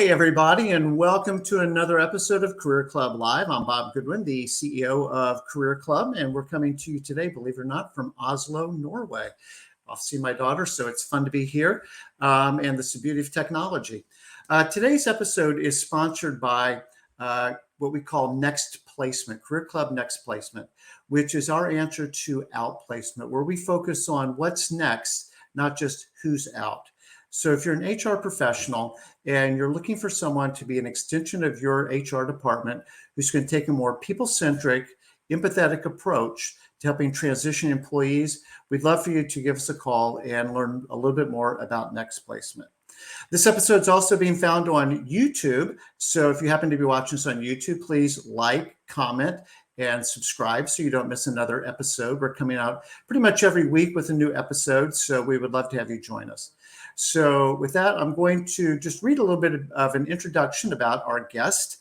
Hey, everybody, and welcome to another episode of Career Club Live. I'm Bob Goodwin, the CEO of Career Club, and we're coming to you today, believe it or not, from Oslo, Norway. I'll see my daughter, so it's fun to be here, and this is the beauty of technology. Today's episode is sponsored by what we call Next Placement, Career Club Next Placement, which is our answer to outplacement, where we focus on what's next, not just who's out. So if you're an HR professional and you're looking for someone to be an extension of your HR department who's going to take a more people-centric, empathetic approach to helping transition employees, we'd love for you to give us a call and learn a little bit more about Next Placement. This episode is also being found on YouTube. So if you happen to be watching us on YouTube, please like, comment, and subscribe so you don't miss another episode. We're coming out pretty much every week with a new episode, so we would love to have you join us. So with that, I'm going to just read a little bit of an introduction about our guest.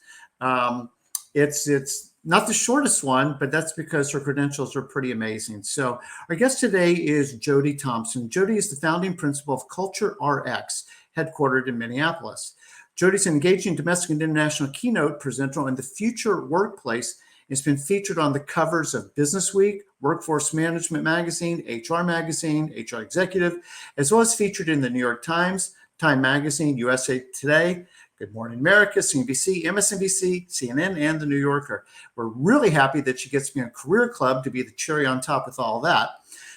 It's not the shortest one, but that's because her credentials are pretty amazing. So our guest today is Jody Thompson. Jody is the founding principal of Culture RX, headquartered in Minneapolis. Jody's an engaging domestic and international keynote presenter on the future workplace. It's been featured on the covers of BusinessWeek, Workforce Management Magazine, HR Magazine, HR Executive, as well as featured in the New York Times, Time Magazine, USA Today, Good Morning America, CNBC, MSNBC, CNN, and the New Yorker. We're really happy that she gets me on Career Club to be the cherry on top with all that.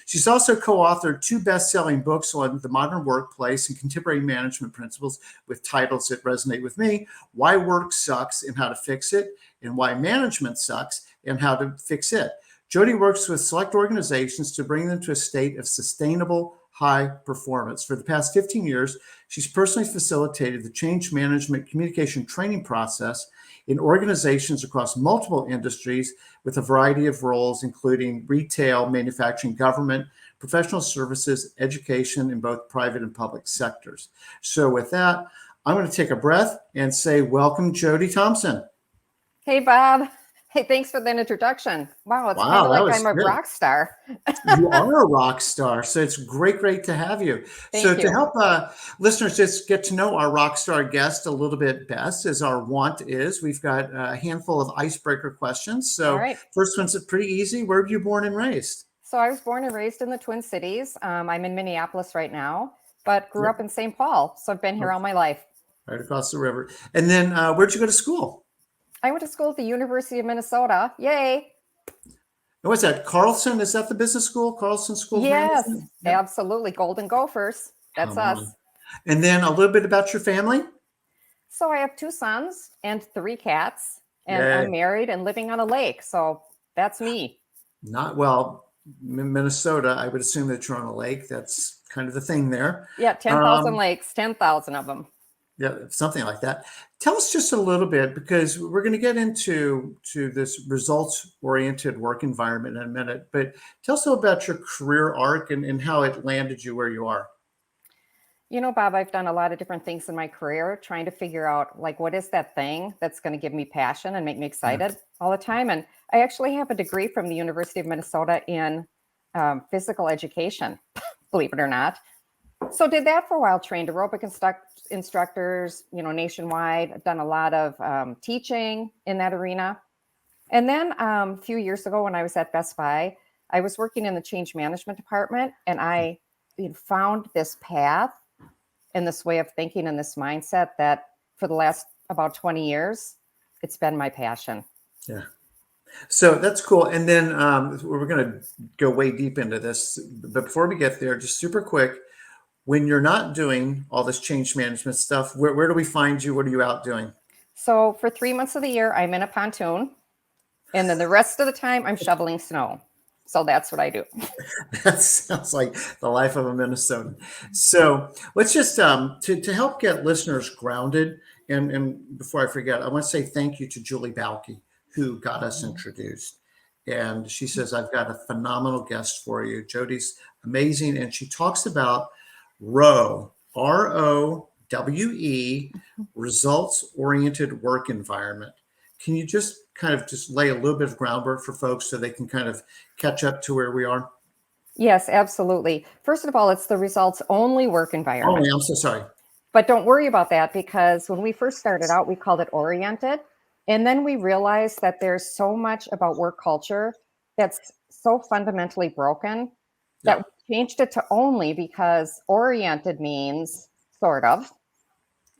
She's also co-authored 2 best-selling books on the modern workplace and contemporary management principles with titles that resonate with me: Why Work Sucks and How to Fix It, and Why Management Sucks and How to Fix It. Jody works with select organizations to bring them to a state of sustainable high performance. For the past 15 years, she's personally facilitated the change management communication training process in organizations across multiple industries with a variety of roles, including retail, manufacturing, government, professional services, education in both private and public sectors. So with that, I'm going to take a breath and say, welcome, Jody Thompson. Hey, Bob. Hey, thanks for that introduction. Wow, it's kind of like I'm a rock star. You are a rock star. So it's great to have you. Thank you. To help listeners just get to know our rock star guest a little bit best, as our want is, we've got a handful of icebreaker questions. So First one's pretty easy. Where were you born and raised? So I was born and raised in the Twin Cities. I'm in Minneapolis right now, but grew up in St. Paul. So I've been here all my life. Right across the river. And then where'd you go to school? I went to school at the University of Minnesota. Yay. And what's that? Carlson? Is that the business school? Carlson School? Yes, absolutely. Golden Gophers. That's us. And then a little bit about your family. So I have 2 sons and 3 cats, and I'm married and living on a lake. So that's me. Minnesota, I would assume that you're on a lake. That's kind of the thing there. Yeah, 10,000 lakes, 10,000 of them. Yeah, something like that. Tell us just a little bit, because we're going to get into this results-oriented work environment in a minute, but tell us a little about your career arc and how it landed you where you are. You know, Bob, I've done a lot of different things in my career, trying to figure out, like, what is that thing that's going to give me passion and make me excited all the time. And I actually have a degree from the University of Minnesota in physical education, believe it or not. So did that for a while, trained aerobic instructors, nationwide. I've done a lot of teaching in that arena. And then a few years ago when I was at Best Buy, I was working in the change management department, and I found this path and this way of thinking and this mindset that for the last about 20 years, it's been my passion. Yeah. So that's cool. And then we're going to go way deep into this. But before we get there, just super quick, when you're not doing all this change management stuff, where do we find you? What are you out doing? So for 3 months of the year, I'm in a pontoon. And then the rest of the time, I'm shoveling snow. So that's what I do. That sounds like the life of a Minnesotan. So let's just, to help get listeners grounded, and before I forget, I want to say thank you to Julie Balke, who got us introduced. And she says, I've got a phenomenal guest for you. Jody's amazing. And she talks about ROWE, ROWE, results-oriented work environment. Can you just kind of just lay a little bit of groundwork for folks so they can kind of catch up to where we are? Yes, absolutely. First of all, it's the results-only work environment. Oh, I'm so sorry. But don't worry about that, because when we first started out, we called it oriented. And then we realized that there's so much about work culture that's so fundamentally broken that Yeah. we changed it to only, because oriented means sort of,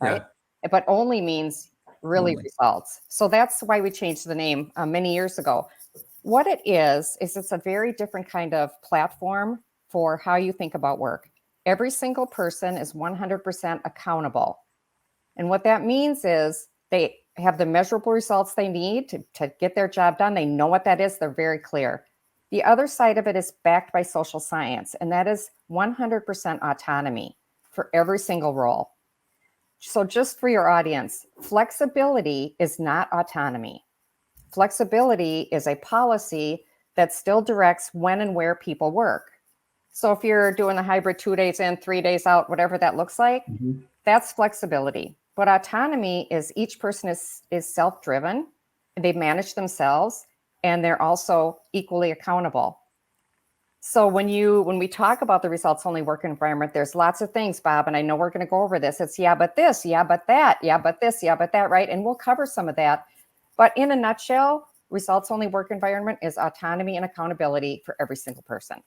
right? Yeah. But only means really Only. results. So that's why we changed the name many years ago. What it is it's a very different kind of platform for how you think about work. Every single person is 100% accountable. And what that means is they have the measurable results they need to get their job done. They know what that is. They're very clear. The other side of it is backed by social science, and that is 100% autonomy for every single role. So just for your audience, flexibility is not autonomy. Flexibility is a policy that still directs when and where people work. So if you're doing the hybrid 2 days in, 3 days out, whatever that looks like, that's flexibility. But autonomy is each person is self-driven, they manage themselves, and they're also equally accountable. So when we talk about the results only work environment, there's lots of things, Bob, and I know we're going to go over this. It's yeah, but this, yeah, but that, yeah, but this, yeah, but that, right? And we'll cover some of that. But in a nutshell, results only work environment is autonomy and accountability for every single person.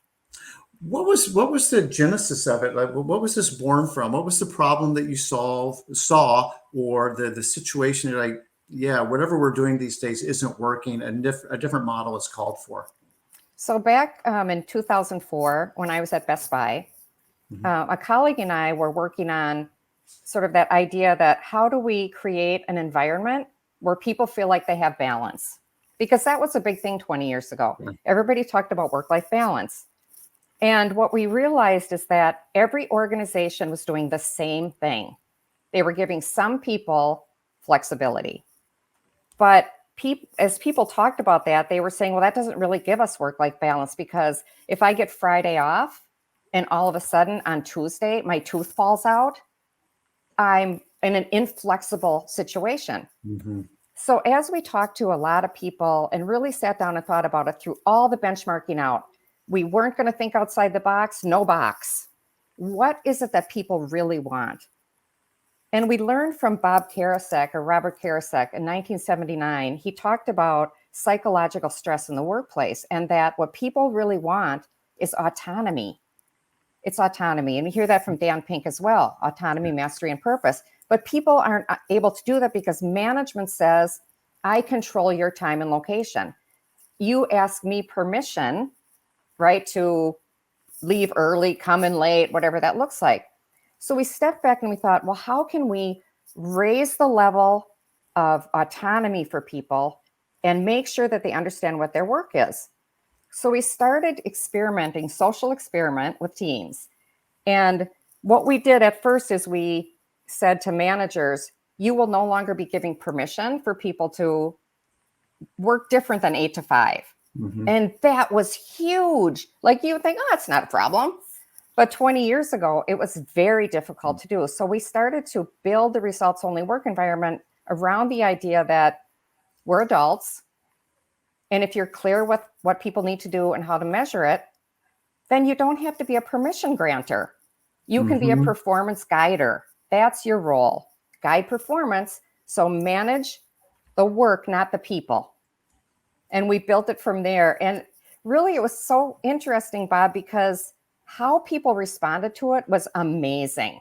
What was the genesis of it? Like, what was this born from? What was the problem that you saw, or the situation? You're like, yeah, whatever we're doing these days isn't working. A different model is called for. So back in 2004, when I was at Best Buy, a colleague and I were working on sort of that idea that how do we create an environment where people feel like they have balance? Because that was a big thing 20 years ago. Yeah. Everybody talked about work-life balance. And what we realized is that every organization was doing the same thing. They were giving some people flexibility. But as people talked about that, they were saying, well, that doesn't really give us work-life balance, because if I get Friday off and all of a sudden on Tuesday, my tooth falls out, I'm in an inflexible situation. So as we talked to a lot of people and really sat down and thought about it through all the benchmarking out, we weren't going to think outside the box, no box. What is it that people really want? And we learned from Robert Karasek in 1979. He talked about psychological stress in the workplace, and that what people really want is autonomy. It's autonomy. And you hear that from Dan Pink as well, autonomy, mastery, and purpose. But people aren't able to do that because management says, I control your time and location. You ask me permission, right, to leave early, come in late, whatever that looks like. So we stepped back and we thought, well, how can we raise the level of autonomy for people and make sure that they understand what their work is? So we started experimenting, social experiment with teams. And what we did at first is we said to managers, you will no longer be giving permission for people to work different than 8 to 5. And that was huge. Like, you would think, oh, it's not a problem. But 20 years ago, it was very difficult to do. So we started to build the results only work environment around the idea that we're adults. And if you're clear with what people need to do and how to measure it, then you don't have to be a permission granter. You can be a performance guider. That's your role. Guide performance. So manage the work, not the people. And we built it from there. And really, it was so interesting, Bob, because how people responded to it was amazing.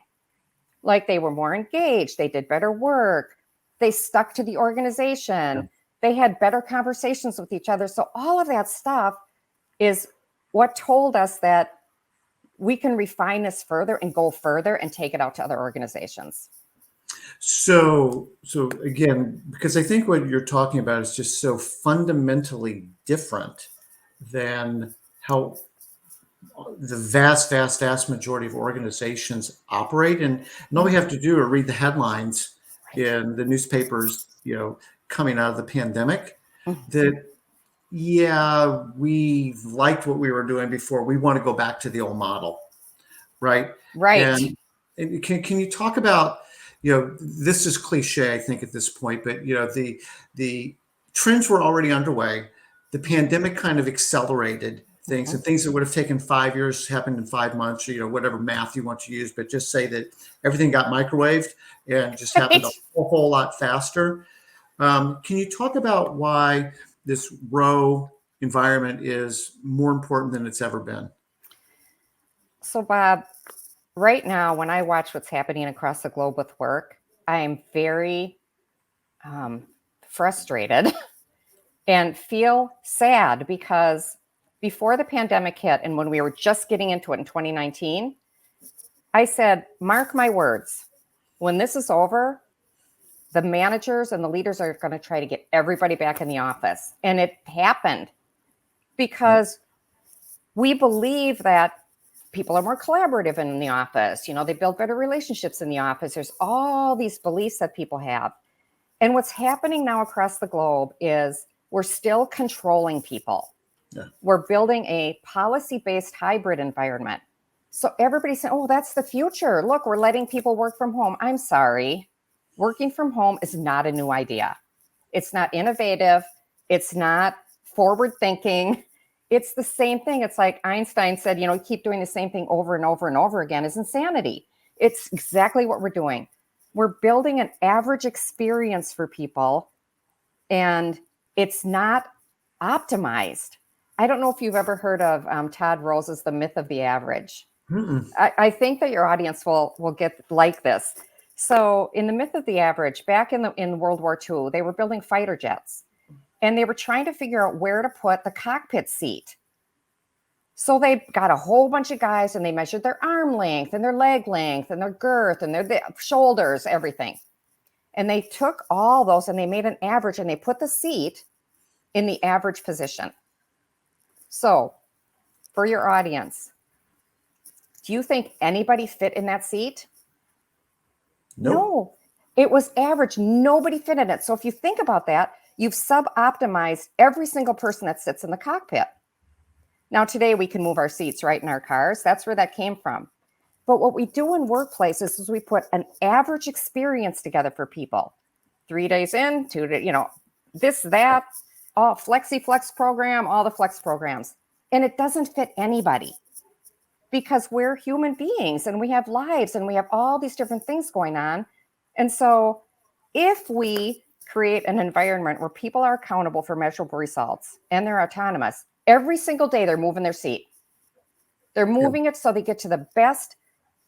Like, they were more engaged. They did better work. They stuck to the organization. They had better conversations with each other. So all of that stuff is what told us that we can refine this further and go further and take it out to other organizations. So again, because I think what you're talking about is just so fundamentally different than how the vast majority of organizations operate. And all we have to do is read the headlines in the newspapers, coming out of the pandemic, that, yeah, we liked what we were doing before. We want to go back to the old model. Right. And can you talk about, this is cliche, I think, at this point, but, the trends were already underway. The pandemic kind of accelerated things, and things that would have taken 5 years happened in 5 months, or, whatever math you want to use, but just say that everything got microwaved and just happened a whole lot faster. Can you talk about why this ROWE environment is more important than it's ever been? So, Bob, right now, when I watch what's happening across the globe with work, I am very frustrated and feel sad because before the pandemic hit and when we were just getting into it in 2019, I said, mark my words, when this is over, the managers and the leaders are going to try to get everybody back in the office. And it happened because we believe that people are more collaborative in the office. They build better relationships in the office. There's all these beliefs that people have. And what's happening now across the globe is we're still controlling people. Yeah. We're building a policy-based hybrid environment. So everybody's saying, oh, that's the future. Look, we're letting people work from home. I'm sorry. Working from home is not a new idea. It's not innovative. It's not forward thinking. It's the same thing. It's like Einstein said, keep doing the same thing over and over and over again is insanity. It's exactly what we're doing. We're building an average experience for people, and it's not optimized. I don't know if you've ever heard of Todd Rose's The Myth of the Average. I think that your audience will get like this. So in The Myth of the Average, back in World War II, they were building fighter jets, and they were trying to figure out where to put the cockpit seat. So they got a whole bunch of guys and they measured their arm length and their leg length and their girth and their shoulders, everything. And they took all those and they made an average and they put the seat in the average position. So for your audience, do you think anybody fit in that seat? Nope. No, it was average. Nobody fit in it. So if you think about that, you've sub-optimized every single person that sits in the cockpit. Now, today we can move our seats right in our cars. That's where that came from. But what we do in workplaces is we put an average experience together for people. 3 days in, 2 days, this, that, all flex program, all the flex programs. And it doesn't fit anybody because we're human beings and we have lives and we have all these different things going on. And so if we create an environment where people are accountable for measurable results and they're autonomous, every single day they're moving their seat. They're moving it so they get to the best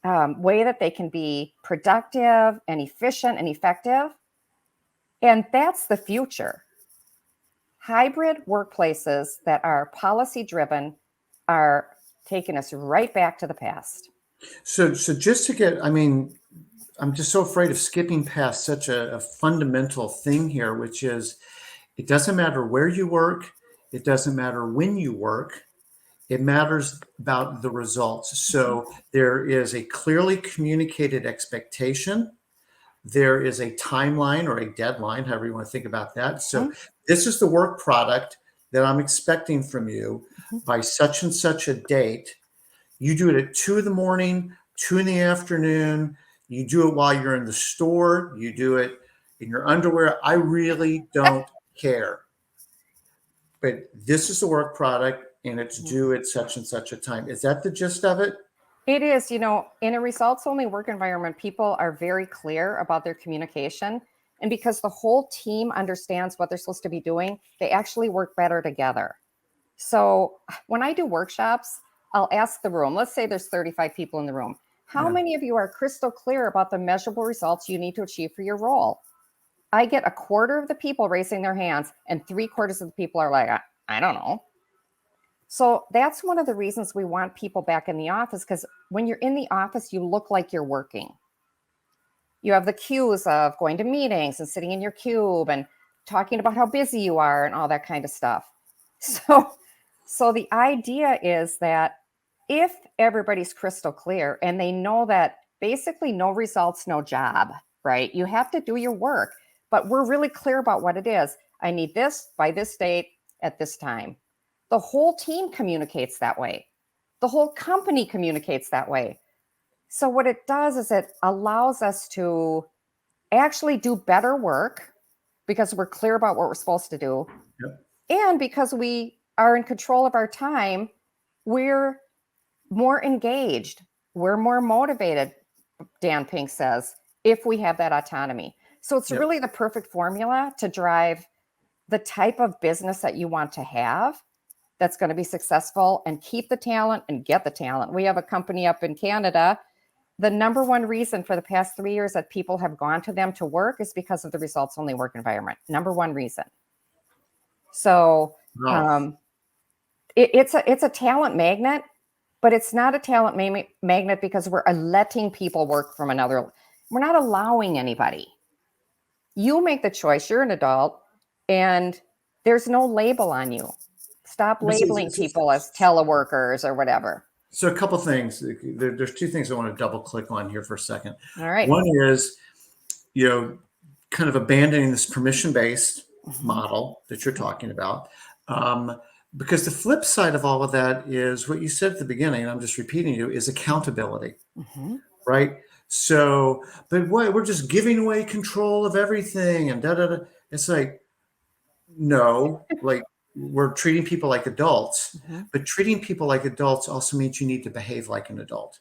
way that they can be productive and efficient and effective. And that's the future. Hybrid workplaces that are policy driven are taking us right back to the past. So just to get, I'm just so afraid of skipping past such a fundamental thing here, which is it doesn't matter where you work. It doesn't matter when you work. It matters about the results. So there is a clearly communicated expectation. There is a timeline or a deadline, however you want to think about that. So this is the work product that I'm expecting from you by such and such a date. You do it at 2 a.m, 2 p.m. You do it while you're in the store. You do it in your underwear. I really don't care. But this is the work product and it's due at such and such a time. Is that the gist of it? It is. In a results-only work environment, people are very clear about their communication. And because the whole team understands what they're supposed to be doing, they actually work better together. So when I do workshops, I'll ask the room, let's say there's 35 people in the room. How many of you are crystal clear about the measurable results you need to achieve for your role? I get a quarter of the people raising their hands and 3/4 of the people are like, I don't know. So that's one of the reasons we want people back in the office, because when you're in the office, you look like you're working. You have the cues of going to meetings and sitting in your cube and talking about how busy you are and all that kind of stuff. So the idea is that if everybody's crystal clear and they know that basically no results, no job, right? You have to do your work, but we're really clear about what it is. I need this by this date at this time. The whole team communicates that way. The whole company communicates that way. So what it does is it allows us to actually do better work because we're clear about what we're supposed to do. Yep. And because we are in control of our time we're more engaged, we're more motivated, Dan Pink says, if we have that autonomy. So it's really the perfect formula to drive the type of business that you want to have that's going to be successful and keep the talent and get the talent. We have a company up in Canada. The number one reason for the past 3 years that people have gone to them to work is because of the results only work environment. Number one reason. So it's a talent magnet, but it's not a talent magnet because we're letting people work from another. We're not allowing anybody. You make the choice. You're an adult, and there's no label on you. Stop labeling people as teleworkers or whatever. So a couple things. There's two things I want to double click on here for a second. All right. One is, kind of abandoning this permission-based model that you're talking about. Because the flip side of all of that is what you said at the beginning, I'm just repeating you, is accountability, right? So, but what, we're just giving away control of everything and da-da-da. It's like, no, like we're treating people like adults, but treating people like adults also means you need to behave like an adult.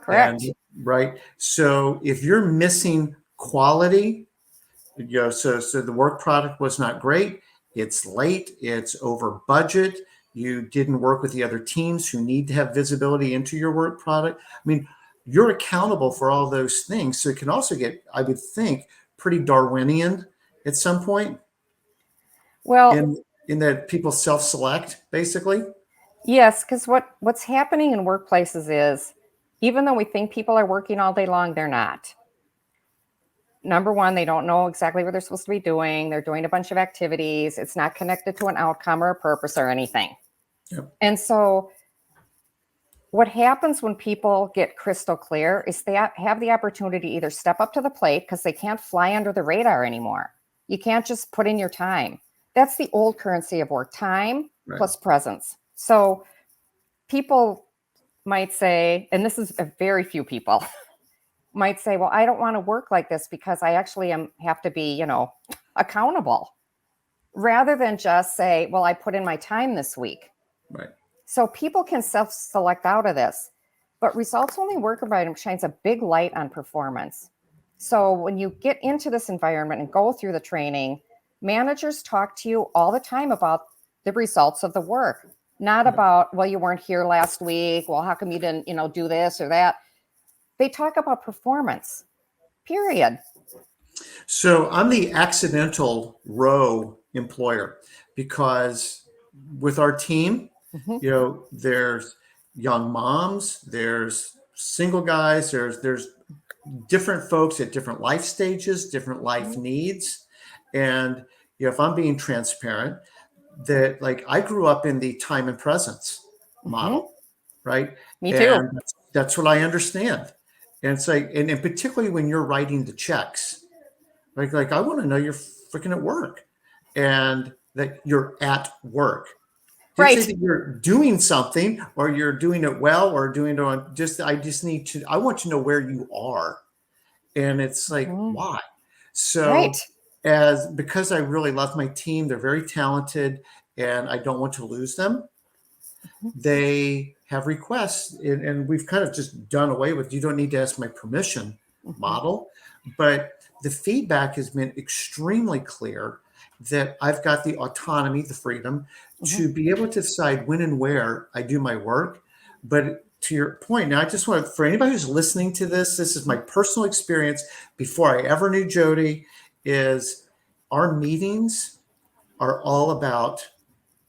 Correct. And, right? So if you're missing quality, so the work product was not great, it's late, it's over budget, you didn't work with the other teams who need to have visibility into your work product. I mean, you're accountable for all those things. So it can also get, I would think, pretty Darwinian at some point. Well, in that people self-select, basically. Yes, because what's happening in workplaces is, even though we think people are working all day long, they're not. Number one, they don't know exactly what they're supposed to be doing. They're doing a bunch of activities. It's not connected to an outcome or a purpose or anything. Yep. And so what happens when people get crystal clear is they have the opportunity to either step up to the plate because they can't fly under the radar anymore. You can't just put in your time. That's the old currency of work, time plus presence. So people might say, and this is a very few people, might say, well, I don't want to work like this because I actually have to be, accountable, rather than just say, well, I put in my time this week. Right. So people can self-select out of this, but results only work environment shines a big light on performance. So when you get into this environment and go through the training, managers talk to you all the time about the results of the work, not about, well, you weren't here last week. Well, how come you didn't, do this or that? They talk about performance, period. So I'm the accidental ROWE employer because with our team, there's young moms, there's single guys, there's different folks at different life stages, different life needs. And if I'm being transparent, that like I grew up in the time and presence model, right? Me too. And that's what I understand. And it's like, and particularly when you're writing the checks, like I want to know you're freaking at work and that you're at work. Right. Say that you're doing something or you're doing it well or doing it on I want to know where you are. And it's like, why? So because I really love my team, they're very talented and I don't want to lose them. They have requests and we've kind of just done away with, you don't need to ask my permission model, but the feedback has been extremely clear that I've got the autonomy, the freedom to be able to decide when and where I do my work. But to your point, now I just want, for anybody who's listening to this is my personal experience before I ever knew Jody, is our meetings are all about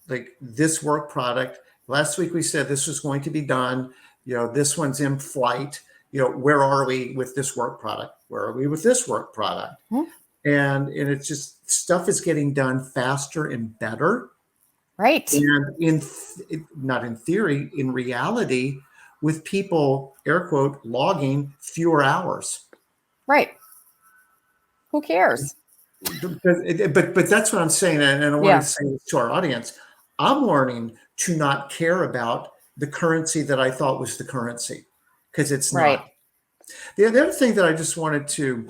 like this work product. Last week we said this was going to be done. This one's in flight. Where are we with this work product? Where are we with this work product? And it's just stuff is getting done faster and better. Right. And not in theory, in reality, with people, air quote, logging fewer hours. Right. Who cares? But that's what I'm saying. And I want to say this to our audience. I'm learning to not care about the currency that I thought was the currency because it's not. The other thing that I just wanted to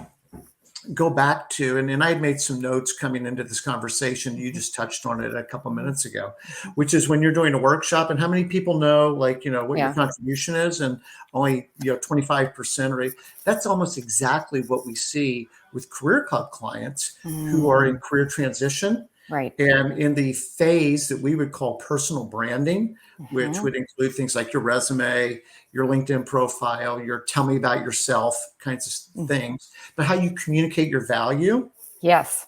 go back to, and I had made some notes coming into this conversation. You just touched on it a couple minutes ago, which is when you're doing a workshop and how many people know, like, what your contribution is, and only, 25% rate. That's almost exactly what we see with Career Club clients who are in career transition. Right. And in the phase that we would call personal branding, which would include things like your resume, your LinkedIn profile, your tell me about yourself kinds of things, but how you communicate your value. Yes.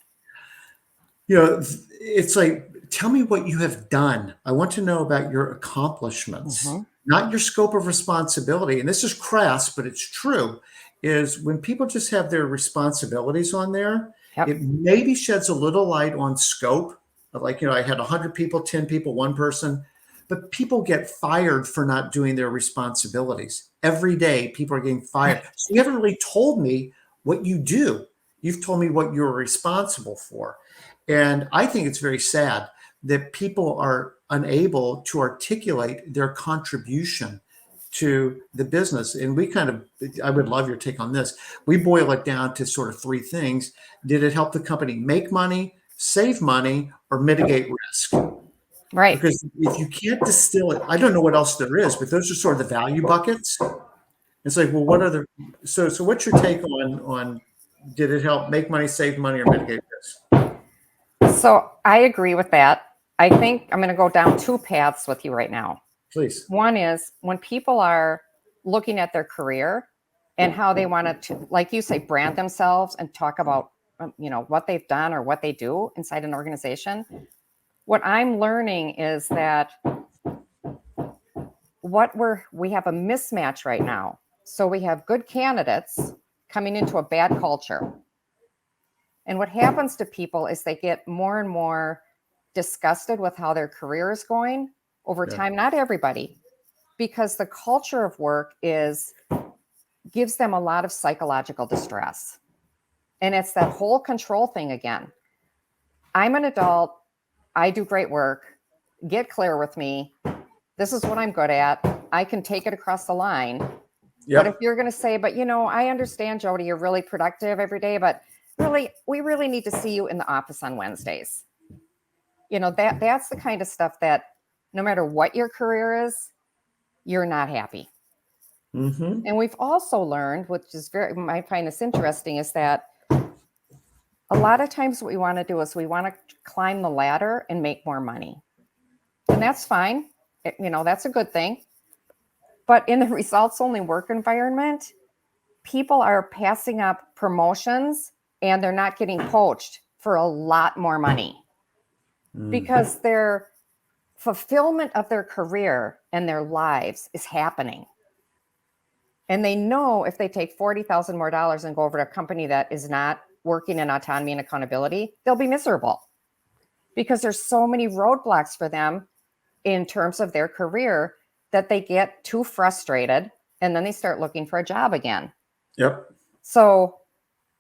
It's like, tell me what you have done. I want to know about your accomplishments, not your scope of responsibility. And this is crass, but it's true, is when people just have their responsibilities on there, it maybe sheds a little light on scope. Like, I had 100 people, 10 people, one person, but people get fired for not doing their responsibilities. Every day, people are getting fired. So you haven't really told me what you do. You've told me what you're responsible for. And I think it's very sad that people are unable to articulate their contribution to the business. And I would love your take on this. We boil it down to sort of three things. Did it help the company make money, save money, or mitigate risk? Right. Because if you can't distill it, I don't know what else there is, but those are sort of the value buckets. It's like, well, what are so what's your take on did it help make money, save money, or mitigate risk? So I agree with that. I think I'm going to go down two paths with you right now. Please. One is when people are looking at their career and how they want to, like you say, brand themselves and talk about, what they've done or what they do inside an organization. What I'm learning is that we have a mismatch right now. So we have good candidates coming into a bad culture. And what happens to people is they get more and more disgusted with how their career is going over time. Not everybody, because the culture of work gives them a lot of psychological distress. And it's that whole control thing again. I'm an adult. I do great work. Get clear with me. This is what I'm good at. I can take it across the line. But if you're going to say, but I understand, Jody, you're really productive every day, but really, we really need to see you in the office on Wednesdays. That's the kind of stuff that no matter what your career is, you're not happy. And we've also learned, which is I find this interesting, is that a lot of times what we want to do is we want to climb the ladder and make more money. And that's fine. That's a good thing. But in the results only work environment, people are passing up promotions and they're not getting poached for a lot more money because their fulfillment of their career and their lives is happening. And they know if they take $40,000 more and go over to a company that is not working in autonomy and accountability, they'll be miserable because there's so many roadblocks for them in terms of their career that they get too frustrated and then they start looking for a job again. Yep. So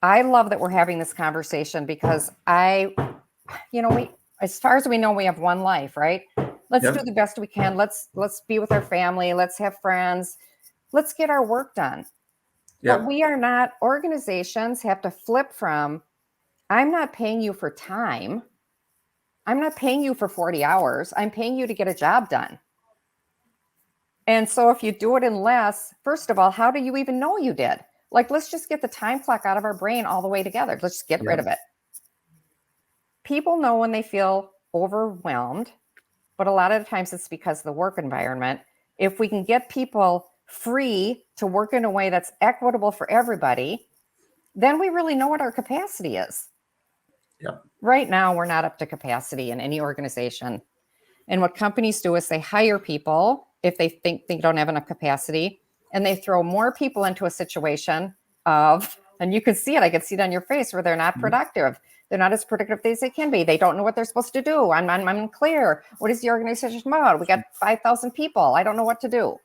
I love that we're having this conversation because we, as far as we know, we have one life, right? Let's do the best we can. Let's be with our family. Let's have friends. Let's get our work done. But we are not, organizations have to flip from, I'm not paying you for time. I'm not paying you for 40 hours. I'm paying you to get a job done. And so if you do it in less, first of all, how do you even know you did? Like, let's just get the time clock out of our brain all the way together. Let's just get rid of it. People know when they feel overwhelmed, but a lot of the times it's because of the work environment. If we can get people free to work in a way that's equitable for everybody, then we really know what our capacity is. Right now, we're not up to capacity in any organization. And what companies do is they hire people if they think they don't have enough capacity, and they throw more people into a situation of, and you can see it, I can see it on your face, where they're not productive. They're not as productive as they can be. They don't know what they're supposed to do. I'm unclear. What is the organization about? We got 5,000 people. I don't know what to do.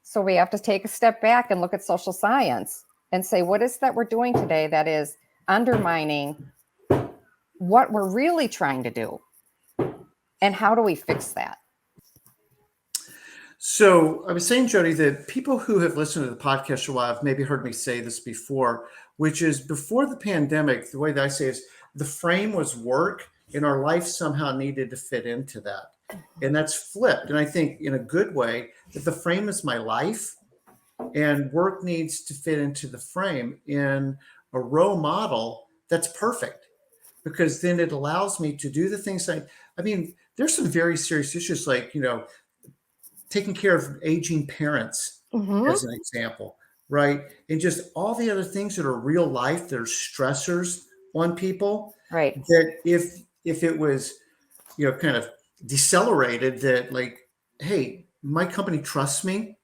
So we have to take a step back and look at social science and say, what is that we're doing today that is undermining what we're really trying to do? And how do we fix that? So I was saying, Jody, that people who have listened to the podcast for a while have maybe heard me say this before. which is before the pandemic, the way that I say is the frame was work and our life somehow needed to fit into that. And that's flipped. And I think in a good way that the frame is my life and work needs to fit into the frame. In a ROWE model, that's perfect because then it allows me to do the things I mean, there's some very serious issues like, taking care of aging parents as an example, right? And just all the other things that are real life, that are stressors on people. Right. That if it was, kind of decelerated, that like, hey, my company trusts me.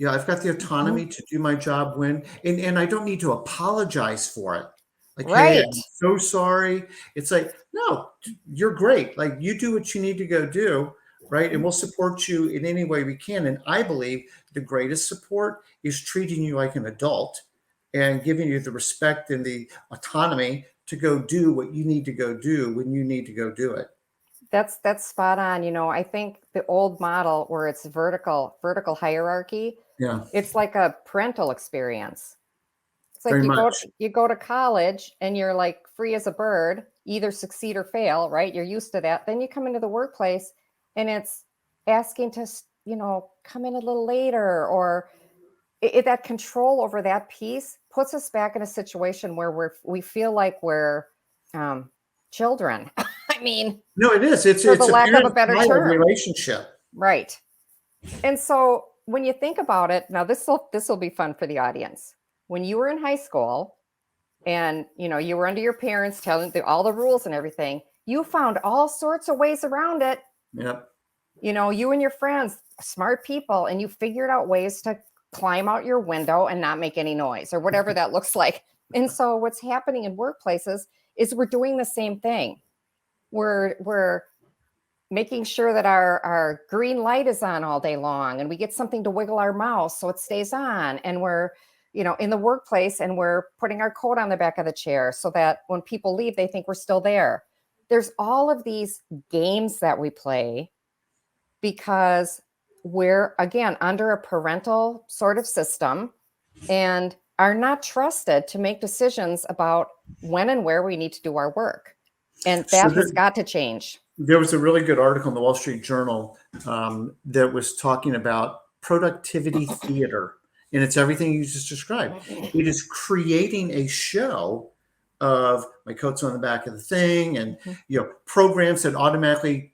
I've got the autonomy to do my job and I don't need to apologize for it. Like, hey, Right. I'm so sorry. It's like, no, you're great. Like, you do what you need to go do, right? And we'll support you in any way we can. And I believe the greatest support is treating you like an adult and giving you the respect and the autonomy to go do what you need to go do when you need to go do it. That's spot on. I think the old model where it's vertical hierarchy, Yeah, it's like a parental experience. It's like very much. you go to college and you're like free as a bird, either succeed or fail, right? You're used to that. Then you come into the workplace and it's asking to, come in a little later, or that control over that piece puts us back in a situation where we feel like we're children. I mean, No, it is. for the It's a lack of a better parent-child term. relationship. Right. And so when you think about it, now this will be fun for the audience. When you were in high school and you were under your parents telling all the rules and everything, you found all sorts of ways around it. Yep. You and your friends, smart people, and you figured out ways to climb out your window and not make any noise or whatever that looks like. And so what's happening in workplaces is we're doing the same thing. We're making sure that our green light is on all day long and we get something to wiggle our mouse so it stays on. And we're, in the workplace and we're putting our coat on the back of the chair so that when people leave, they think we're still there. There's all of these games that we play because we're, again, under a parental sort of system and are not trusted to make decisions about when and where we need to do our work. And that has got to change. There was a really good article in the Wall Street Journal that was talking about productivity theater. And it's everything you just described. It is creating a show of my coat's on the back of the thing and, programs that automatically,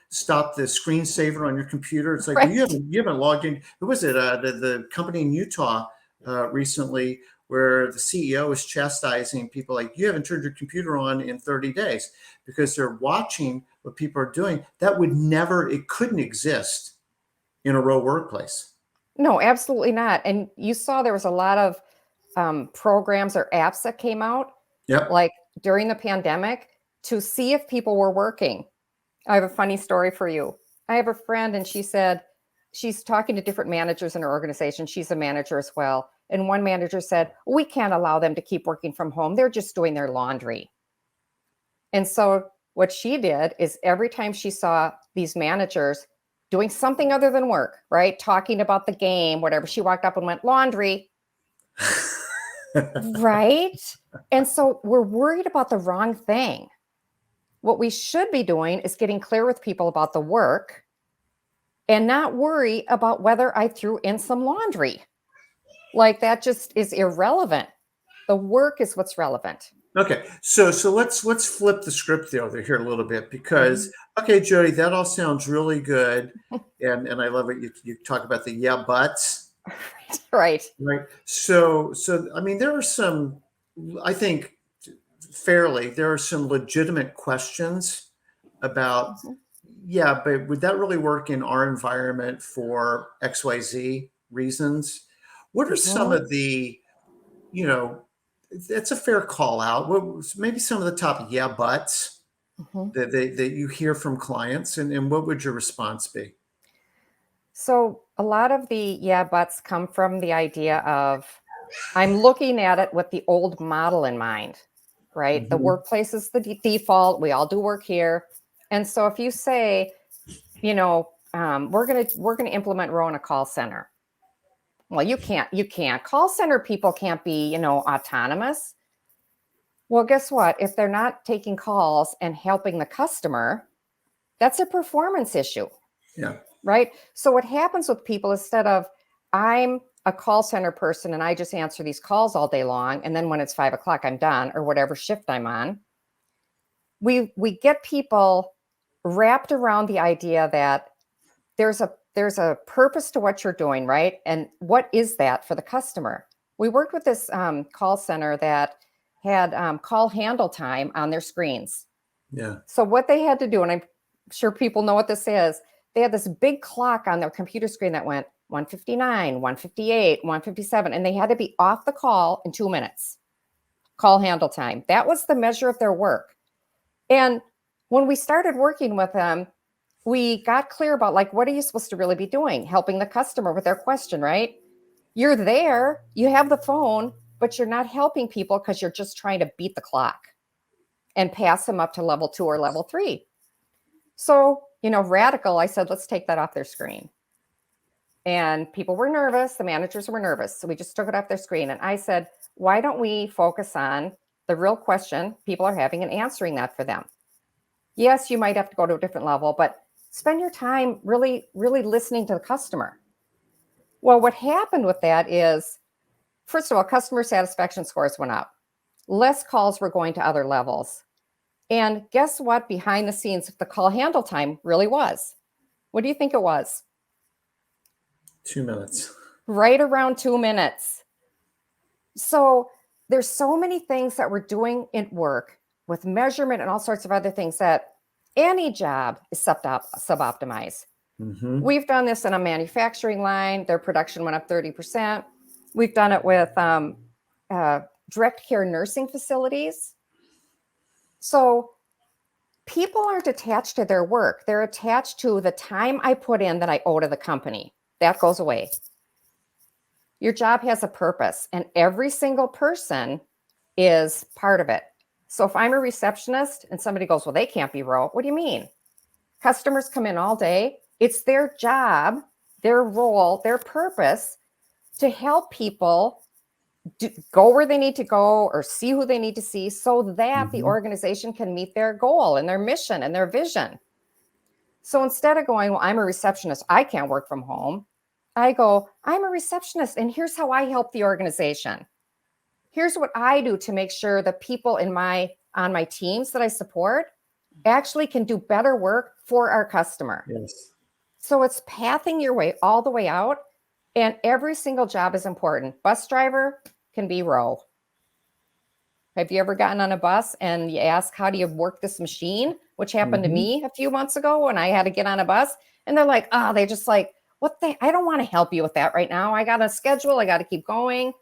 stop the screensaver on your computer. It's like, Right. well, you haven't logged in. Who was it? The company in Utah recently where the CEO is chastising people like, you haven't turned your computer on in 30 days because they're watching what people are doing. It couldn't exist in a ROWE workplace. No, absolutely not. And you saw there was a lot of programs or apps that came out, Yep. like during the pandemic, to see if people were working. I have a funny story for you. I have a friend and she said she's talking to different managers in her organization. She's a manager as well. And one manager said, we can't allow them to keep working from home. They're just doing their laundry. And so what she did is every time she saw these managers doing something other than work, right? Talking about the game, whatever, she walked up and went, laundry. Right? And so we're worried about the wrong thing. What we should be doing is getting clear with people about the work and not worry about whether I threw in some laundry. Like that just is irrelevant. The work is what's relevant. Okay, so let's flip the script there here a little bit because okay, Jody, that all sounds really good, and I love it. You talk about the yeah buts, right? So I mean, there are some, I think, there are some legitimate questions about yeah, but would that really work in our environment for XYZ reasons? What are some of the, it's a fair call out. Maybe some of the top yeah buts that you hear from clients, and what would your response be? So a lot of the yeah buts come from the idea of I'm looking at it with the old model in mind, right? The workplace is the default. We all do work here, and so if you say, we're gonna implement ROWE in a call center, Well, you can't. Call center people can't be, autonomous. Well, guess what? If they're not taking calls and helping the customer, that's a performance issue. Yeah. Right? So what happens with people, instead of I'm a call center person and I just answer these calls all day long, and then when it's 5 o'clock, I'm done, or whatever shift I'm on, we get people wrapped around the idea that there's a purpose to what you're doing, right? And what is that for the customer? We worked with this call center that had call handle time on their screens. Yeah. So what they had to do, and I'm sure people know what this is, they had this big clock on their computer screen that went 159, 158, 157, and they had to be off the call in 2 minutes. Call handle time. That was the measure of their work. And when we started working with them, we got clear about, like, what are you supposed to really be doing? Helping the customer with their question, right? You're there, you have the phone, but you're not helping people because you're just trying to beat the clock and pass them up to level 2 or level 3. So, radical, I said, let's take that off their screen. And people were nervous. The managers were nervous. So we just took it off their screen. And I said, why don't we focus on the real question people are having and answering that for them? Yes, you might have to go to a different level, but spend your time really, really listening to the customer. Well, what happened with that is, first of all, customer satisfaction scores went up. Less calls were going to other levels. And guess what? Behind the scenes, the call handle time really was. What do you think it was? 2 minutes. Right around 2 minutes. So there's so many things that we're doing at work with measurement and all sorts of other things that any job is suboptimized. Mm-hmm. We've done this in a manufacturing line. Their production went up 30%. We've done it with direct care nursing facilities. So people aren't attached to their work. They're attached to the time I put in that I owe to the company. That goes away. Your job has a purpose, and every single person is part of it. So if I'm a receptionist and somebody goes, well, they can't be ROWE. What do you mean? Customers come in all day. It's their job, their role, their purpose to help people go where they need to go or see who they need to see so that the organization can meet their goal and their mission and their vision. So instead of going, well, I'm a receptionist, I can't work from home, I go, I'm a receptionist, and here's how I help the organization. Here's what I do to make sure that people on my teams that I support actually can do better work for our customer. Yes. So it's pathing your way all the way out, and every single job is important. Bus driver can be ROWE. Have you ever gotten on a bus and you ask, how do you work this machine? Which happened to me a few months ago when I had to get on a bus. And they're like, they just like, I don't want to help you with that right now. I got a schedule. I got to keep going.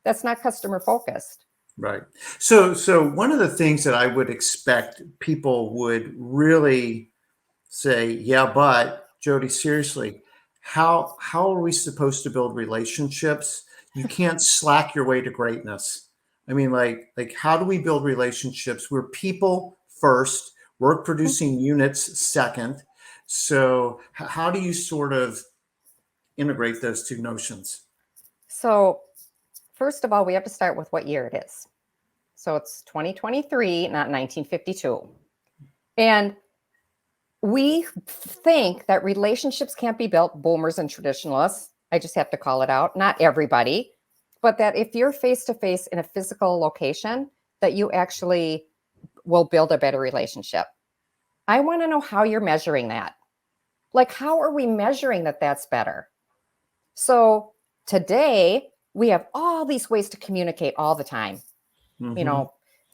That's not customer focused. Right. So one of the things that I would expect people would really say, yeah, but Jody, seriously, how are we supposed to build relationships? You can't slack your way to greatness. I mean, like how do we build relationships? We're people first, work producing units second. So how do you sort of integrate those two notions? So first of all, we have to start with what year it is. So it's 2023, not 1952. And we think that relationships can't be built, boomers and traditionalists, I just have to call it out, not everybody, but that if you're face-to-face in a physical location, that you actually will build a better relationship. I want to know how you're measuring that. Like, how are we measuring that that's better? So today, we have all these ways to communicate all the time.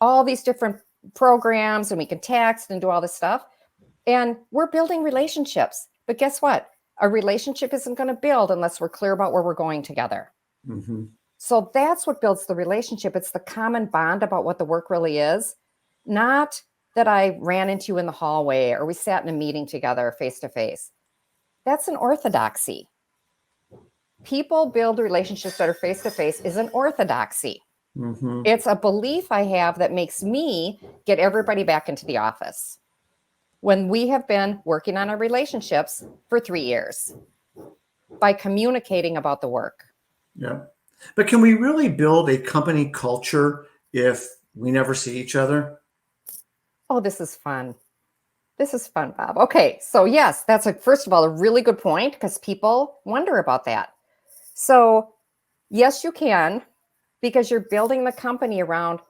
All these different programs, and we can text and do all this stuff. And we're building relationships. But guess what? A relationship isn't going to build unless we're clear about where we're going together. So that's what builds the relationship. It's the common bond about what the work really is, not that I ran into you in the hallway or we sat in a meeting together face to face. That's an orthodoxy. People build relationships that are face to face is an orthodoxy. It's a belief I have that makes me get everybody back into the office when we have been working on our relationships for 3 years. by communicating about the work. Yeah. But can we really build a company culture if we never see each other? Oh, this is fun. This is fun, Bob. Okay, so yes, that's first of all, a really good point because people wonder about that. So yes, you can, because you're building the company around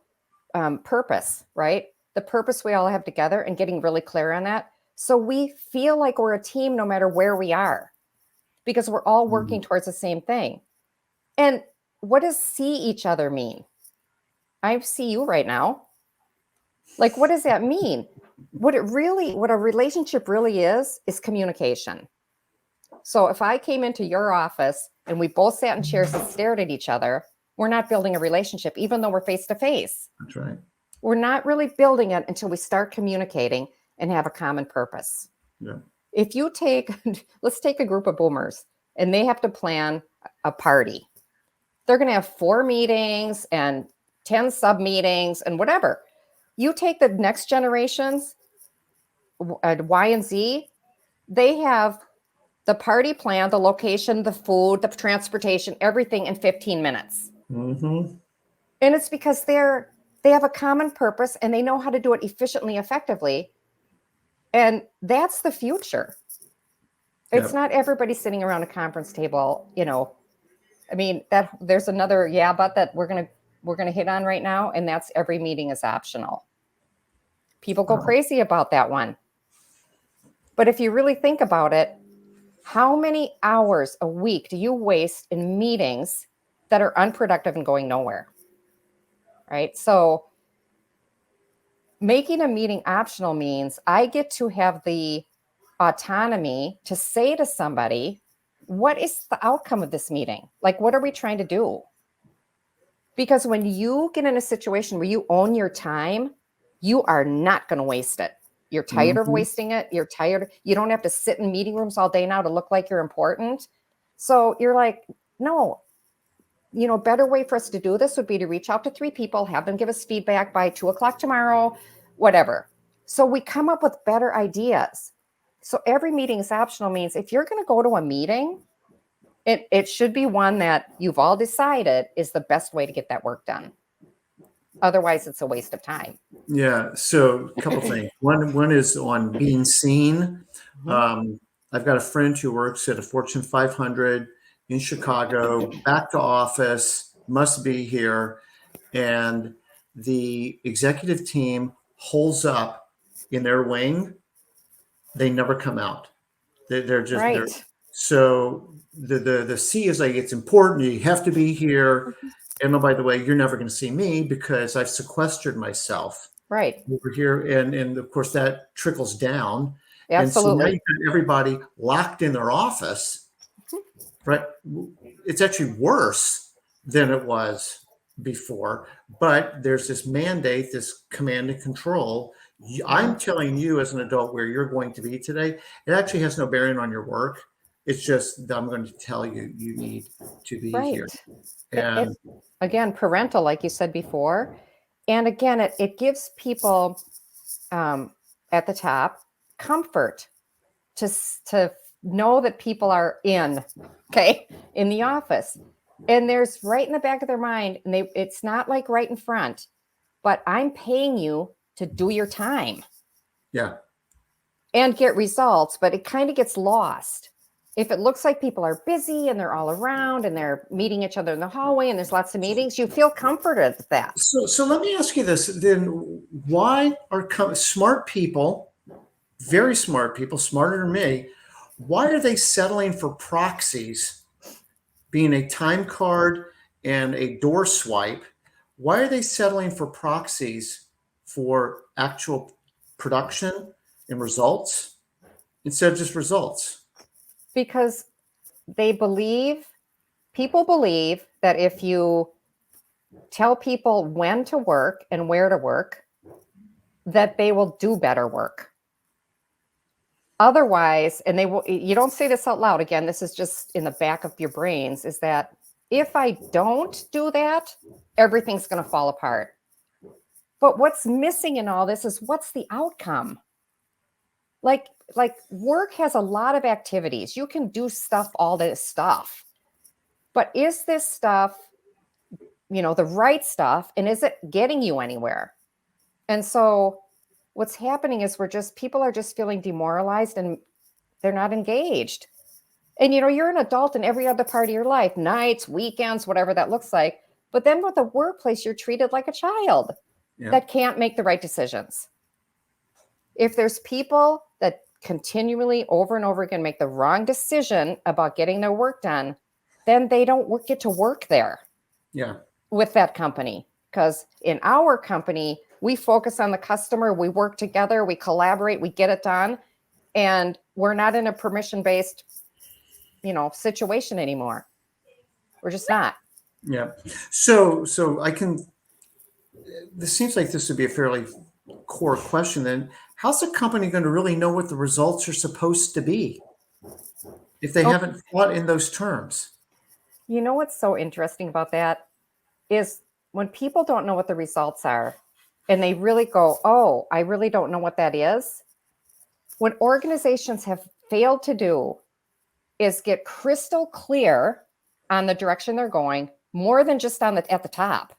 purpose, right? The purpose we all have together and getting really clear on that. So we feel like we're a team no matter where we are because we're all working towards the same thing. And what does see each other mean? I see you right now. Like, what does that mean? What a relationship really is communication. So if I came into your office and we both sat in chairs and stared at each other, we're not building a relationship, even though we're face to face. That's right. We're not really building it until we start communicating and have a common purpose. Yeah. If you let's take a group of boomers and they have to plan a party. They're going to have 4 meetings and 10 sub meetings and whatever. You take the next generations, Y and Z, they have the party plan, the location, the food, the transportation, everything in 15 minutes. Mm-hmm. And it's because they have a common purpose and they know how to do it efficiently, effectively. And that's the future. It's not everybody sitting around a conference table, I mean, there's another but that we're gonna hit on right now, and that's every meeting is optional. People go crazy about that one. But if you really think about it, how many hours a week do you waste in meetings that are unproductive and going nowhere? Right? So making a meeting optional means I get to have the autonomy to say to somebody, what is the outcome of this meeting? Like, what are we trying to do? Because when you get in a situation where you own your time, you are not going to waste it. You're tired of wasting it. You're tired. You don't have to sit in meeting rooms all day now to look like you're important. So you're like, no, better way for us to do this would be to reach out to 3 people, have them give us feedback by 2:00 tomorrow, whatever. So we come up with better ideas. So every meeting is optional means if you're going to go to a meeting, it should be one that you've all decided is the best way to get that work done. Otherwise, it's a waste of time. Yeah. So a couple things. One is on being seen. I've got a friend who works at a Fortune 500 in Chicago, back to office, must be here. And the executive team holds up in their wing. They never come out. They're just right. So the C is like, it's important. You have to be here. And oh, by the way, you're never going to see me because I've sequestered myself right over here. And of course, that trickles down. Absolutely. And so now you've got everybody locked in their office, right? It's actually worse than it was before. But there's this mandate, this command and control. I'm telling you as an adult where you're going to be today. It actually has no bearing on your work. It's just that I'm going to tell you, you need to be here. And again, parental, like you said before. And again, it gives people at the top comfort to know that people are in the office. And there's right in the back of their mind, and it's not like right in front, but I'm paying you to do your time. Yeah. And get results, but it kind of gets lost. If it looks like people are busy and they're all around and they're meeting each other in the hallway and there's lots of meetings, you feel comforted with that. So let me ask you this, then why are smart people, very smart people, smarter than me, why are they settling for proxies, being a time card and a door swipe? Why are they settling for proxies for actual production and results instead of just results? Because people believe that if you tell people when to work and where to work, that they will do better work. Otherwise, and you don't say this out loud, again, this is just in the back of your brains, is that if I don't do that, everything's going to fall apart. But what's missing in all this is what's the outcome? Like, like work has a lot of activities. You can do stuff, all this stuff, but is this stuff, the right stuff? And is it getting you anywhere? And so what's happening is people are just feeling demoralized and they're not engaged. And, you're an adult in every other part of your life, nights, weekends, whatever that looks like. But then with the workplace, you're treated like a child that can't make the right decisions. If there's people that continually over and over again make the wrong decision about getting their work done, then they don't get to work there with that company. Because in our company, we focus on the customer, we work together, we collaborate, we get it done. And we're not in a permission-based, situation anymore. We're just not. Yeah. So this seems like this would be a fairly core question then. How's a company going to really know what the results are supposed to be if they haven't thought in those terms? What's so interesting about that is when people don't know what the results are and they really go, oh, I really don't know what that is. What organizations have failed to do is get crystal clear on the direction they're going, more than just at the top.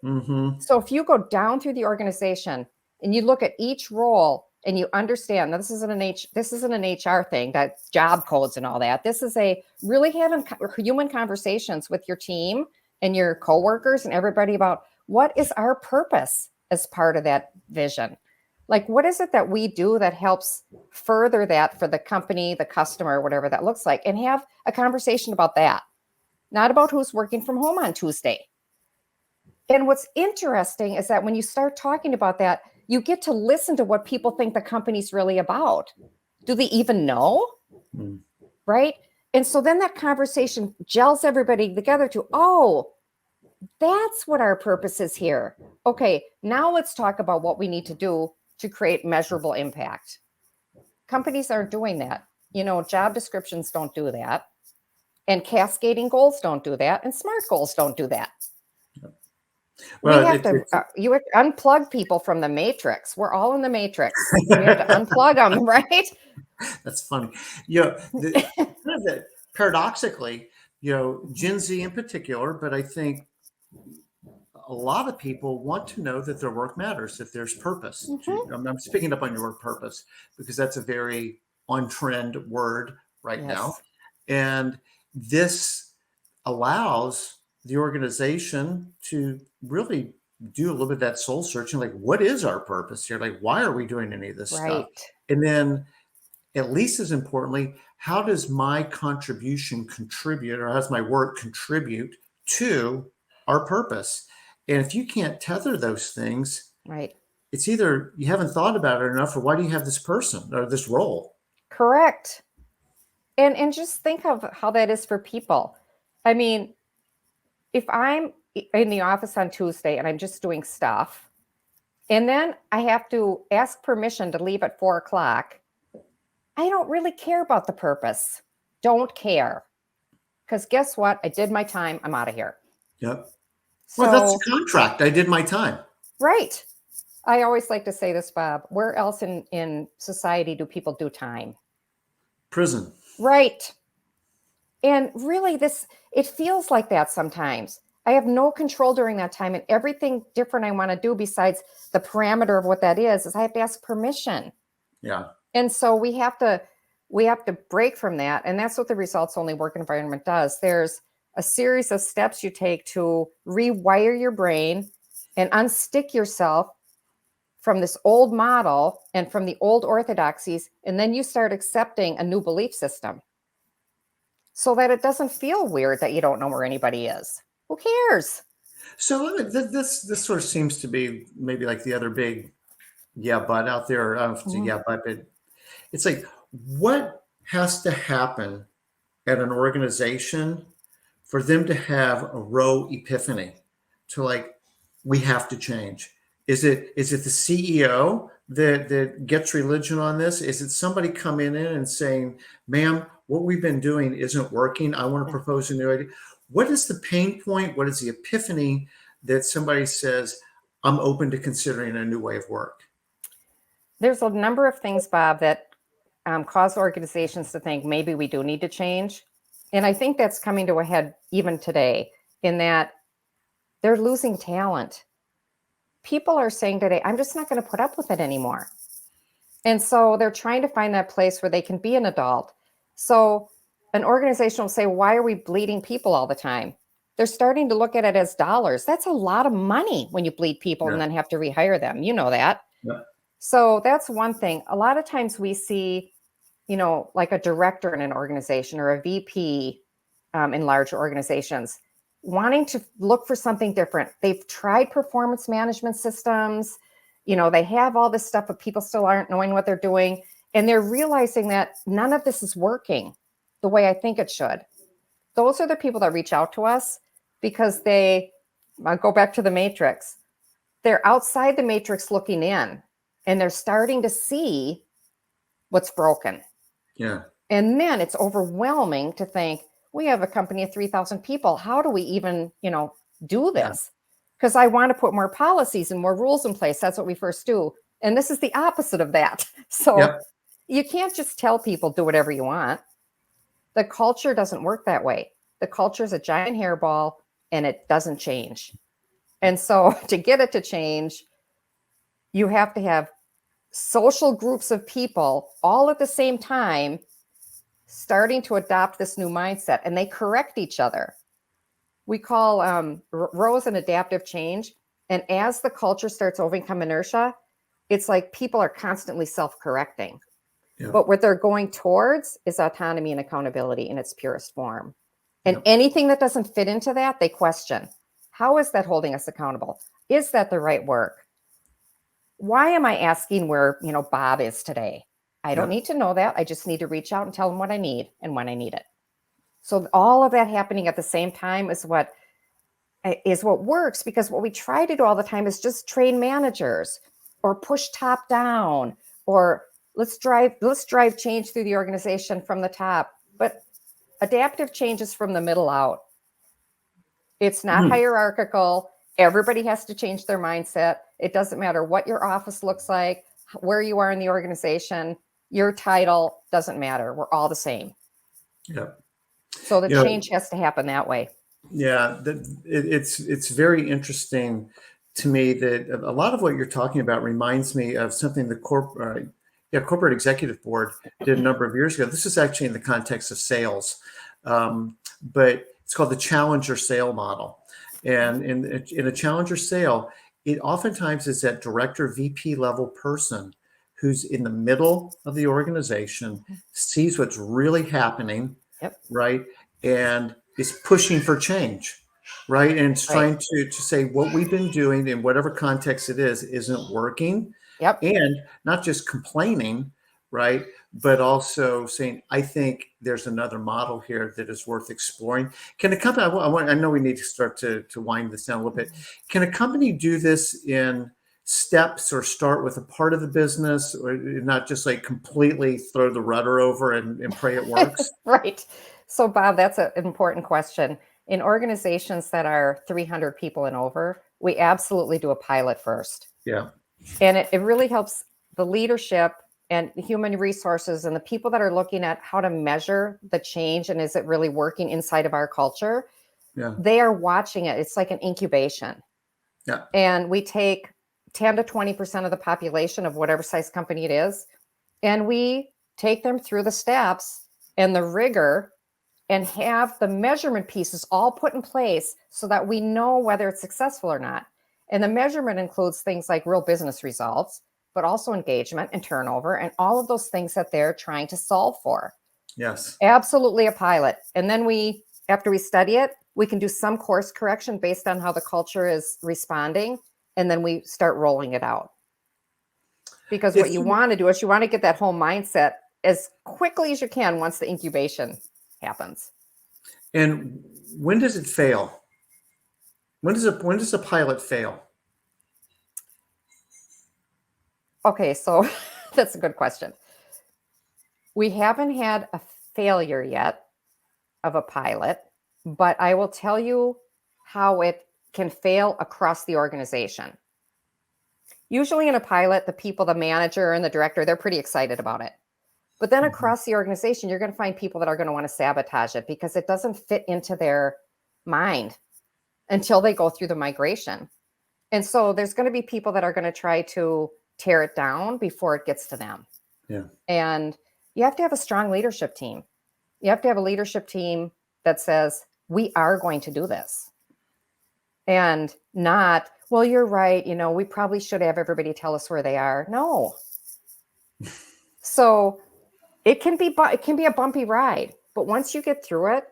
Mm-hmm. So if you go down through the organization and you look at each role and you understand that this isn't an HR thing, that's job codes and all that. This is really having human conversations with your team and your coworkers and everybody about what is our purpose as part of that vision. Like, what is it that we do that helps further that for the company, the customer, whatever that looks like, and have a conversation about that, not about who's working from home on Tuesday. And what's interesting is that when you start talking about that, you get to listen to what people think the company's really about. Do they even know? Mm. Right? And so then that conversation gels everybody together to, oh, that's what our purpose is here. Okay, now let's talk about what we need to do to create measurable impact. Companies aren't doing that. Job descriptions don't do that. And cascading goals don't do that. And SMART goals don't do that. Well, we have to unplug people from the matrix. We're all in the matrix. We have to unplug them, right? That's funny. Paradoxically, Gen Z in particular, but I think a lot of people want to know that their work matters, that there's purpose. Mm-hmm. I'm picking up on your word purpose because that's a very on-trend word right now. And this allows the organization to really do a little bit of that soul searching, like, what is our purpose here? Like, why are we doing any of this stuff? And then, at least as importantly, how does my contribution contribute, or how does my work contribute to our purpose? And if you can't tether those things, right, it's either you haven't thought about it enough, or why do you have this person or this role? Correct. And just think of how that is for people. I mean, if I'm in the office on Tuesday and I'm just doing stuff, and then I have to ask permission to leave at 4:00, I don't really care about the purpose. Don't care. Because guess what? I did my time. I'm out of here. Yep. So, well, that's the contract. I did my time. Right. I always like to say this, Bob. Where else in society do people do time? Prison. Right. And really, it feels like that sometimes. I have no control during that time, and everything different I want to do besides the parameter of what that is I have to ask permission. Yeah. And so we have to break from that. And that's what the results only work environment does. There's a series of steps you take to rewire your brain and unstick yourself from this old model and from the old orthodoxies. And then you start accepting a new belief system so that it doesn't feel weird that you don't know where anybody is. Who cares? So this sort of seems to be maybe like the other big but out there. I don't know if it's but it's like, what has to happen at an organization for them to have a ROWE epiphany to like, we have to change? Is it the CEO that gets religion on this? Is it somebody coming in and saying, ma'am, what we've been doing isn't working. I want to propose a new idea. What is the pain point? What is the epiphany that somebody says, I'm open to considering a new way of work? There's a number of things, Bob, that caused organizations to think maybe we do need to change. And I think that's coming to a head even today, in that they're losing talent. People are saying today, I'm just not going to put up with it anymore. And so they're trying to find that place where they can be an adult. So an organization will say, why are we bleeding people all the time? They're starting to look at it as dollars. That's a lot of money when you bleed people and then have to rehire them. You know that. Yeah. So that's one thing. A lot of times we see, like a director in an organization or a VP in large organizations wanting to look for something different. They've tried performance management systems. They have all this stuff, but people still aren't knowing what they're doing. And they're realizing that none of this is working the way I think it should. Those are the people that reach out to us because I'll go back to the matrix. They're outside the matrix looking in, and they're starting to see what's broken. Yeah. And then it's overwhelming to think, we have a company of 3,000 people. How do we even, do this? Because I want to put more policies and more rules in place. That's what we first do. And this is the opposite of that. So you can't just tell people do whatever you want. The culture doesn't work that way. The culture is a giant hairball and it doesn't change. And so to get it to change, you have to have social groups of people all at the same time starting to adopt this new mindset, and they correct each other. We call ROWE an adaptive change. And as the culture starts overcome inertia, it's like people are constantly self-correcting. Yeah. But what they're going towards is autonomy and accountability in its purest form. And anything that doesn't fit into that, they question. How is that holding us accountable? Is that the right work? Why am I asking where, Bob is today? I don't need to know that. I just need to reach out and tell him what I need and when I need it. So all of that happening at the same time is what works, because what we try to do all the time is just train managers or push top down, or let's drive change through the organization from the top. But adaptive change is from the middle out. It's not hierarchical. Everybody has to change their mindset. It doesn't matter what your office looks like, where you are in the organization, your title doesn't matter. We're all the same. Yeah. So the change has to happen that way. Yeah, it's very interesting to me that a lot of what you're talking about reminds me of something the corporate executive board did a number of years ago. This is actually in the context of sales, but it's called the challenger sale model. And in a challenger sale, it oftentimes is that director, VP level person who's in the middle of the organization, sees what's really happening, right? And is pushing for change, right? And it's trying to say what we've been doing in whatever context it is isn't working. And not just complaining, right? But also saying, I think there's another model here that is worth exploring. Can a company, I know we need to start to wind this down a little bit. Can a company do this in steps, or start with a part of the business, or not just like completely throw the rudder over and pray it works? Right. So Bob, that's an important question. In organizations that are 300 people and over, we absolutely do a pilot first. Yeah. And it really helps the leadership and human resources and the people that are looking at how to measure the change and is it really working inside of our culture. Yeah. They are watching it. It's like an incubation. Yeah. And we take 10 to 20% of the population of whatever size company it is, and we take them through the steps and the rigor and have the measurement pieces all put in place so that we know whether it's successful or not. And the measurement includes things like real business results, but also engagement and turnover and all of those things that they're trying to solve for. Yes. Absolutely a pilot. And then after we study it, we can do some course correction based on how the culture is responding. And then we start rolling it out. Because what you want to do is you want to get that whole mindset as quickly as you can once the incubation happens. And when does it fail? When does a pilot fail? Okay, so that's a good question. We haven't had a failure yet of a pilot, but I will tell you how it can fail across the organization. Usually in a pilot, the people, the manager and the director, they're pretty excited about it. But then across the organization, you're going to find people that are going to want to sabotage it because it doesn't fit into their mind until they go through the migration. And so there's going to be people that are going to try to tear it down before it gets to them. Yeah. And you have to have a strong leadership team. You have to have a leadership team that says, we are going to do this. And not, well, you're right. We probably should have everybody tell us where they are. No. So it can be a bumpy ride, but once you get through it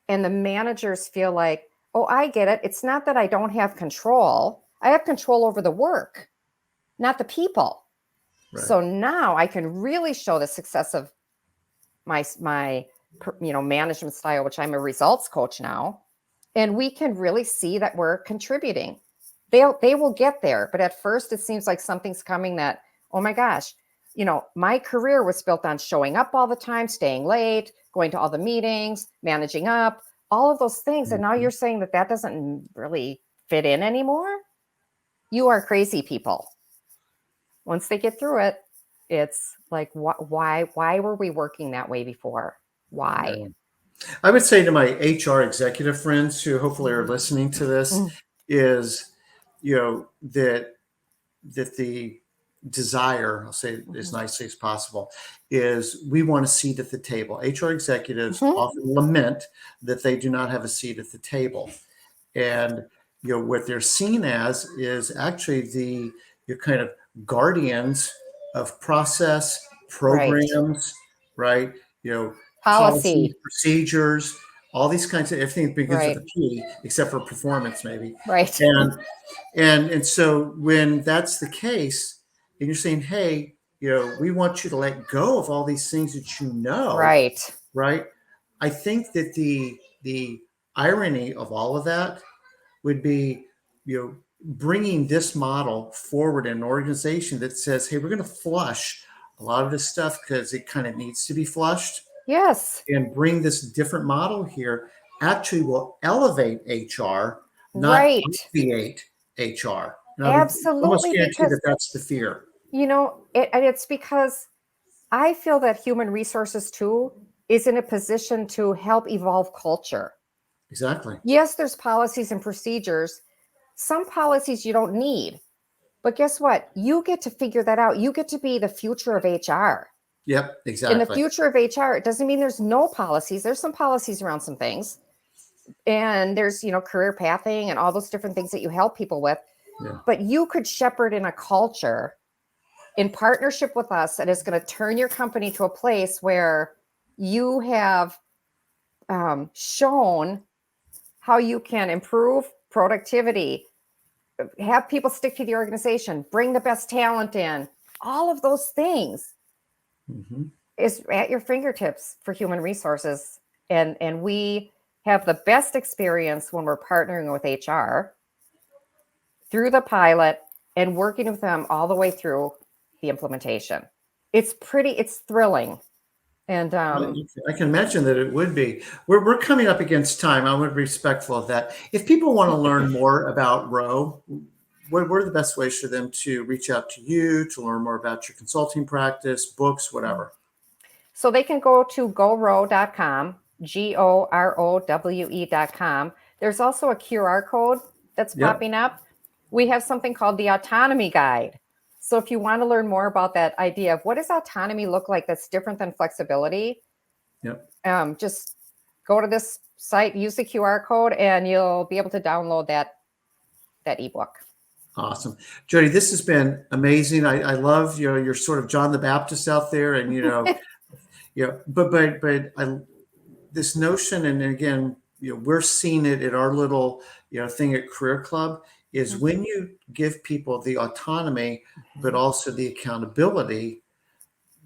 and the managers feel like, oh, I get it. It's not that I don't have control. I have control over the work, not the people. Right. So now I can really show the success of my management style, which I'm a results coach now. And we can really see that we're contributing. They will get there. But at first it seems like something's coming that, oh my gosh, my career was built on showing up all the time, staying late, going to all the meetings, managing up, all of those things. And now you're saying that doesn't really fit in anymore. You are crazy people. Once they get through it, it's like, why were we working that way before? Why? Yeah. I would say to my HR executive friends who hopefully are listening to this is, that the desire, I'll say it as nicely as possible, is we want a seat at the table. HR executives often lament that they do not have a seat at the table. And, what they're seen as is actually the kind of guardians of process, programs, right? Policies, procedures, all these kinds of, everything begins with a P, except for performance, maybe. Right. And so when that's the case, and you're saying, hey, we want you to let go of all these things that right? I think that the irony of all of that would be, bringing this model forward in an organization that says, hey, we're going to flush a lot of this stuff because it kind of needs to be flushed. Yes. And bring this different model here actually will elevate HR, not obviate HR. Absolutely. Almost guarantee that that's the fear. It's because I feel that human resources too is in a position to help evolve culture. Exactly. Yes, there's policies and procedures. Some policies you don't need, but guess what? You get to figure that out. You get to be the future of HR. Yep, exactly. In the future of HR, it doesn't mean there's no policies. There's some policies around some things. And there's, career pathing and all those different things that you help people with. Yeah. But you could shepherd in a culture in partnership with us that is going to turn your company to a place where you have shown how you can improve productivity, have people stick to the organization, bring the best talent in, all of those things. Is at your fingertips for human resources. And we have the best experience when we're partnering with HR through the pilot and working with them all the way through the implementation. It's thrilling. And I can imagine that it would be. We're coming up against time. I want to be respectful of that. If people want to learn more about ROWE, what are the best ways for them to reach out to you, to learn more about your consulting practice, books, whatever? So they can go to GoRowe.com, GOROWE.com. There's also a QR code that's popping up. We have something called the Autonomy Guide. So if you want to learn more about that idea of what does autonomy look like that's different than flexibility, just go to this site, use the QR code, and you'll be able to download that ebook. Awesome. Jody, this has been amazing. I love, you're sort of John the Baptist out there, and, but this notion, and again, we're seeing it at our little, thing at Career Club, is when you give people the autonomy, but also the accountability,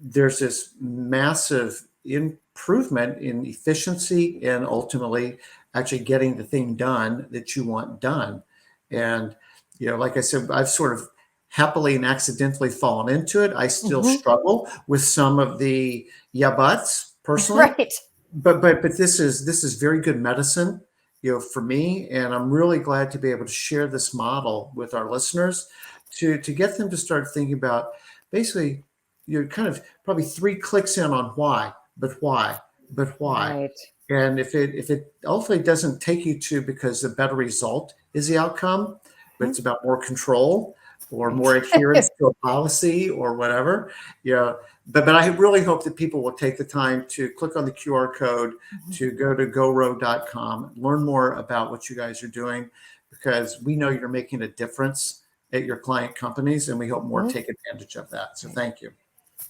there's this massive improvement in efficiency and ultimately actually getting the thing done that you want done. And, like I said, I've sort of happily and accidentally fallen into it. I still struggle with some of the buts personally. Right. But this is very good medicine, for me, and I'm really glad to be able to share this model with our listeners to get them to start thinking about basically, you're kind of probably 3 clicks in on why, but why, but why. Right. And if it ultimately doesn't take you to, because the better result is the outcome, but it's about more control or more adherence to a policy or whatever, but I really hope that people will take the time to click on the QR code, to go to GoRow.com, learn more about what you guys are doing, because we know you're making a difference at your client companies, and we hope more take advantage of that. So thank you.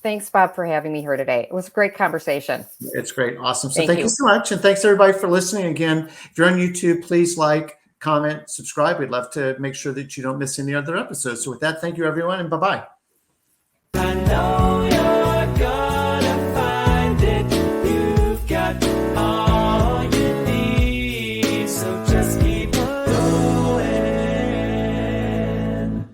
Thanks, Bob, for having me here today. It was a great conversation. It's great. Awesome. So Thank thank you. you so much. And thanks everybody for listening. Again, if you're on YouTube, please like, comment, subscribe. We'd love to make sure that you don't miss any other episodes. So with that, thank you everyone, and bye-bye.